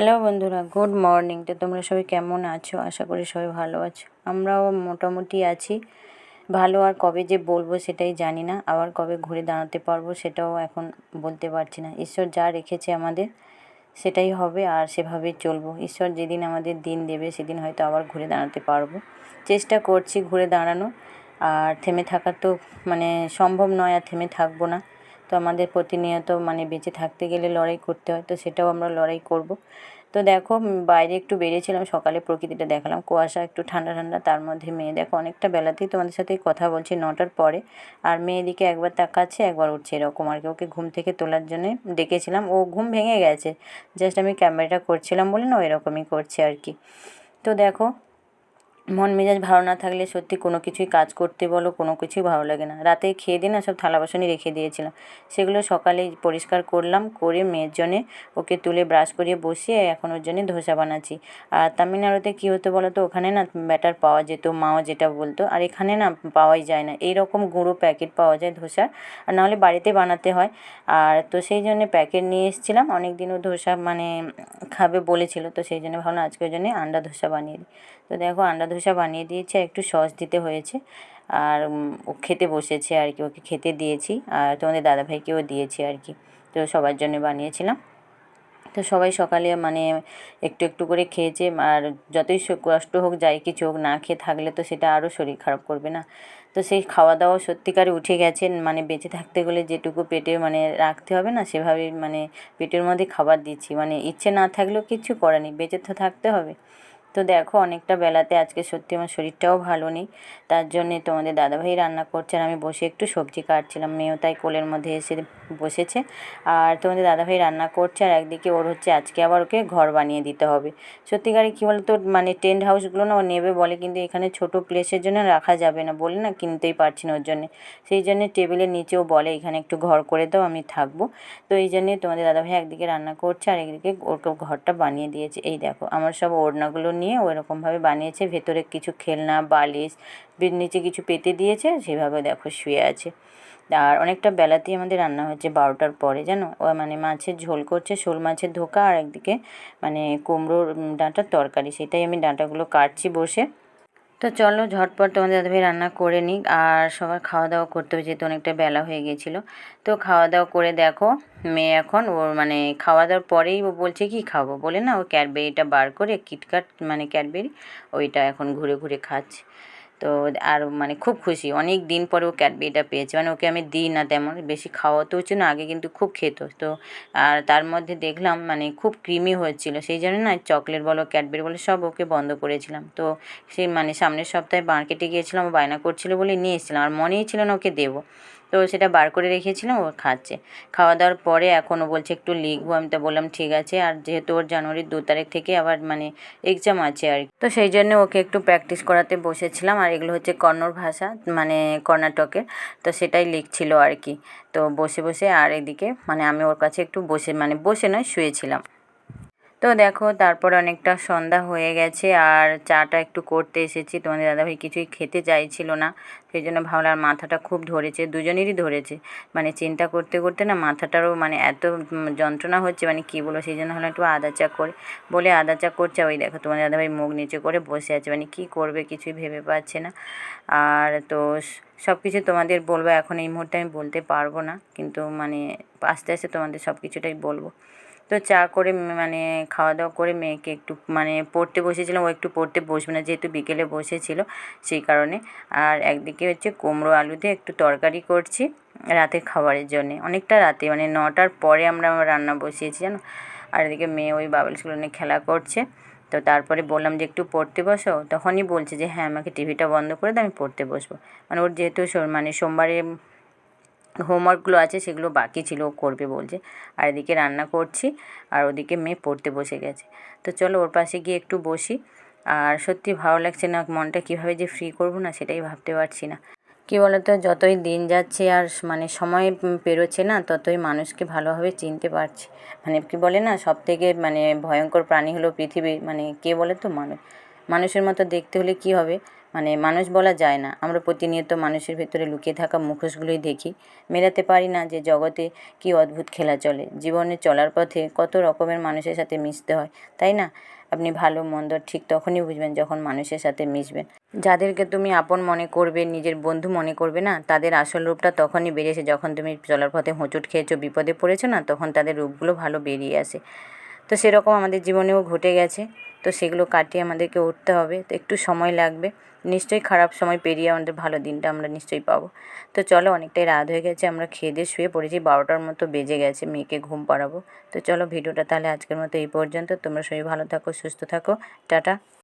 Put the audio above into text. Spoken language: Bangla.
হ্যালো বন্ধুরা, গুড মর্নিং। তো তোমরা সবাই কেমন আছো? আশা করি সবাই ভালো আছো। আমরাও মোটামুটি আছি ভালো। আর কবে যে বলবো সেটাই জানি না, আবার কবে ঘুরে দাঁড়াতে পারবো সেটাও এখন বলতে পারছি না। ঈশ্বর যা রেখেছে আমাদের সেটাই হবে, আর সেভাবেই চলবো। ঈশ্বর যেদিন আমাদের দিন দেবে সেদিন হয়তো আবার ঘুরে দাঁড়াতে পারবো। চেষ্টা করছি ঘুরে দাঁড়ানো, আর থেমে থাকা তো সম্ভব নয়, আর থেমে থাকবো না। তো আমাদের প্রতিনিয়ত বেঁচে থাকতে গেলে লড়াই করতে হয়, তো সেটাও আমরা লড়াই করব। তো দেখো, বাইরে একটু বেরিয়েছিলাম সকালে, প্রকৃতিটা দেখালাম, কুয়াশা একটু ঠান্ডা ঠান্ডা, তার মধ্যে মেয়ে দেখো অনেকটা বেলাতেই তোমাদের সাথে কথা বলছি, 9টার পরে। আর মেয়ে দিকে একবার তাকাচ্ছে একবার উঠছে, এরকম আর কি। ওকে ঘুম থেকে তোলার জন্য ডেকেছিলাম, ও ঘুম ভেঙে গেছে। জাস্ট আমি ক্যামেরাটা করছিলাম বলে না, এরকমই করছে আর কি। তো দেখো, মন মেজাজ ভালো না থাকলে সত্যি কোনো কিছুই কাজ করতে বলো, কোনো কিছুই ভালো লাগে না। রাতে খেয়ে দিয়ে না সব থালা বাসনই রেখে দিয়েছিলাম, সেগুলো সকালেই পরিষ্কার করলাম, করে মেয়ের জন্যে ওকে তুলে ব্রাশ করিয়ে বসিয়ে এখন ওর জন্যে ধোসা বানাচ্ছি। আর তামিলনাড়ুতে কী হতো বলো তো, ওখানে না ব্যাটার পাওয়া যেত, মাও যেটা বলতো, আর এখানে না পাওয়াই যায় না। এই রকম গুঁড়ো প্যাকেট পাওয়া যায় ধোসার, আর নাহলে বাড়িতে বানাতে হয়। আর তো সেই জন্যে প্যাকেট নিয়ে এসেছিলাম, অনেক দিনও ধোসা খাবে বলেছিল, তো সেই জন্য ভাবলাম আজকে ওই জন্যে আন্ডা ধোসা বানিয়ে দিই। তো দেখো, আন্ডা ধোসা বানিয়ে দিয়েছি, আর একটু সস দিতে হয়েছে। আর ও খেতে বসেছে আর কি, ওকে খেতে দিয়েছি, আর তোমাদের দাদাভাইকেও দিয়েছি আর কি। তো সবার জন্য বানিয়েছিলাম। তো সবাই সকালে একটু একটু করে খেয়েছে। আর যতই কষ্ট হোক, যাই কিছু হোক, না খেয়ে থাকলে তো সেটা আরও শরীর খারাপ করবে না। তো সেই খাওয়া দাওয়া সত্যিকারে উঠে গেছে। বেঁচে থাকতে গেলে যেটুকু পেটে রাখতে হবে না, সেভাবেই পেটের মধ্যে খাবার দিচ্ছি। ইচ্ছে না থাকলেও কিচ্ছু করার নেই, বেঁচে তো থাকতে হবে। তো দেখো, অনেকটা বেলাতে আজকে সত্যি আমার শরীরটাও ভালো নেই, তার জন্যে তোমাদের দাদাভাই রান্না করছে, আর আমি বসে একটু সবজি কাটছিলাম। মেয়েও তাই কোলের মধ্যে এসে বসেছে, আর তোমাদের দাদাভাই রান্না করছে, আর একদিকে ওর হচ্ছে আজকে আবার ওকে ঘর বানিয়ে দিতে হবে। সত্যিকারে কী বলতো, টেন্ট হাউসগুলো না ও নেবে বলে, কিন্তু এখানে ছোটো প্লেসের জন্য রাখা যাবে না বলে না, কিনতেই পারছি না ওর জন্যে। সেই জন্যে টেবিলের নিচেও বলে এখানে একটু ঘর করে দাও, আমি থাকবো। তো এই জন্যে তোমাদের দাদাভাই একদিকে রান্না করছে, আর একদিকে ওকে ঘরটা বানিয়ে দিয়েছে। এই দেখো, আমার সব ওড়নাগুলো নিয়ে ও এরকমভাবে বানিয়েছে, ভেতরে কিছু খেলনা, বালিশ, নিচে কিছু পেতে দিয়েছে, সেভাবে দেখো শুয়ে আছে। আর অনেকটা বেলাতেই আমাদের রান্না হচ্ছে, 12টার পরে জানো। ও মাছের ঝোল করছে, শোল মাছের ধোকা, আর একদিকে কুমড়োর ডাঁটার তরকারি, সেটাই আমি ডাঁটাগুলো কাটছি বসে। তো চলো ঝটপট তোমাদের দাদাভাই রান্না করে নিই, আর সবার খাওয়া দাওয়া করতে হবে, যেহেতু অনেকটা বেলা হয়ে গিয়েছিলো। তো খাওয়া দাওয়া করে দেখো, মেয়ে এখন ওর খাওয়া দাওয়ার পরেই ও বলছে কি খাবো বলে না, ও ক্যাডবেরিটা বার করে, কিটক্যাট ক্যাডবেরি, ওইটা এখন ঘুরে ঘুরে খাচ্ছে। তো আর খুব খুশি, অনেক দিন পরে ও ক্যাডবেরিটা পেয়েছে। ওকে আমি দিই না তেমন বেশি, খাওয়াতে হচ্ছে না, আগে কিন্তু খুব খেত। তো আর তার মধ্যে দেখলাম খুব ক্রিমি হচ্ছিল, সেই জন্য না চকলেট বলো, ক্যাডবেরি বলো, সব ওকে বন্ধ করেছিলাম। তো সেই সামনের সপ্তাহে মার্কেটে গিয়েছিলাম, ও বায়না করছিল বলে নিয়ে এসেছিলাম, আর মনেই ছিল না ওকে দেবো। তো সেটা বার করে রেখেছিলাম, ও খাচ্ছে। খাওয়া দাওয়ার পরে এখনও বলছে একটু লিখবো, আমি তো বললাম ঠিক আছে। আর যেহেতু ওর জানুয়ারির 2 তারিখ থেকে আবার এক্সাম আছে আর কি, তো সেই জন্য ওকে একটু প্র্যাকটিস করাতে বসেছিলাম। আর এগুলো হচ্ছে কন্নড় ভাষা, কর্ণাটকের, তো সেটাই লিখছিল আর কি। তো বসে বসে, আর এদিকে আমি ওর কাছে একটু বসে বসে নয়, শুয়েছিলাম। তো দেখো, তারপর অনেকটা সন্ধ্যা হয়ে গেছে, আর চাটা একটু করতে এসেছি। তোমাদের দাদাভাই কিছুই খেতে চাইছিল না, সেই জন্য ভাবলাম, মাথাটা খুব ধরেছে, দুজনেরই ধরেছে। চিন্তা করতে করতে না মাথাটারও এত যন্ত্রণা হচ্ছে, কী বলো। সেই জন্য হলো একটু আদা চা করে বলে আদা চা করছে। ওই দেখো, তোমাদের দাদাভাই মুখ নিচে করে বসে আছে, কী করবে কিছুই ভেবে পাচ্ছে না। আর তো সব কিছু তোমাদের বলবো, এখন এই মুহূর্তে আমি বলতে পারবো না, কিন্তু আস্তে আস্তে তোমাদের সব কিছুটাই বলবো। তো চা করে খাওয়া দাওয়া করে মেয়েকে একটু পড়তে বসেছিলাম। ও একটু পড়তে বসবে না, যেহেতু বিকেলে বসেছিল সেই কারণে। আর একদিকে হচ্ছে কুমড়ো আলু দিয়ে একটু তরকারি করছি রাতের খাবারের জন্যে। অনেকটা রাতে 9টার পরে আমরা রান্না বসিয়েছি জানো। আর এদিকে মেয়ে ওই বাবলসগুলো নিয়ে খেলা করছে। তো তারপরে বললাম যে একটু পড়তে বসো, তখনই বলছে যে হ্যাঁ, আমাকে টিভিটা বন্ধ করে দাও, আমি পড়তে বসবো। ওর যেহেতু সোমবারে হোমওয়ার্কগুলো আছে, সেগুলো বাকি ছিল, ও করবে বলছে। আর এদিকে রান্না করছি, আর ওদিকে মেয়ে পড়তে বসে গেছে। তো চলো ওর পাশে গিয়ে একটু বসি। আর সত্যি ভালো লাগছে না, মনটা কীভাবে যে ফ্রি করবো না, সেটাই ভাবতে পারছি না। কী বলতো, যতই দিন যাচ্ছে আর সময় পেরোচ্ছে না, ততই মানুষকে ভালোভাবে চিনতে পারছি। কী বলে না, সবথেকে ভয়ঙ্কর প্রাণী হলো পৃথিবীর কে বলে তো, মানুষ। মানুষের মতো দেখতে হলে কী হবে, মানে মানুষ বলা যায় না। আমরা প্রতিনিয়ত মানুষের ভেতরে লুকিয়ে থাকা মুখোশগুলোই দেখি, মেলাতে পারি না যে জগতে কী অদ্ভুত খেলা চলে। জীবনে চলার পথে কত রকমের মানুষের সাথে মিশতে হয়, তাই না? আপনি ভালো মন্দ ঠিক তখনই বুঝবেন যখন মানুষের সাথে মিশবেন। যাদেরকে তুমি আপন মনে করবে, নিজের বন্ধু মনে করবে না, তাদের আসল রূপটা তখনই বেরিয়েছে যখন তুমি চলার পথে হোঁচট খেয়েছো, বিপদে পড়েছো না, তখন তাদের রূপগুলো ভালো বেরিয়ে আসে। তো সেরকম আমাদের জীবনেও ঘটে গেছে। তো সেগুলো কাটিয়ে আমাদেরকে উঠতে হবে। তো একটু সময় লাগবে। নিশ্চয়ই খারাপ সময় পেরিয়ে আমাদের ভালো দিনটা আমরা নিশ্চয়ই পাবো। তো চলো, অনেকটাই রাত হয়ে গেছে, আমরা খেয়ে দিয়ে শুয়ে পড়েছি, 12টার মতো বেজে গেছে, মেয়েকে ঘুম পাড়াবো। তো চলো, ভিডিওটা তাহলে আজকের মতো এই পর্যন্ত। তোমরা সবাই ভালো থাকো, সুস্থ থাকো, টাটা।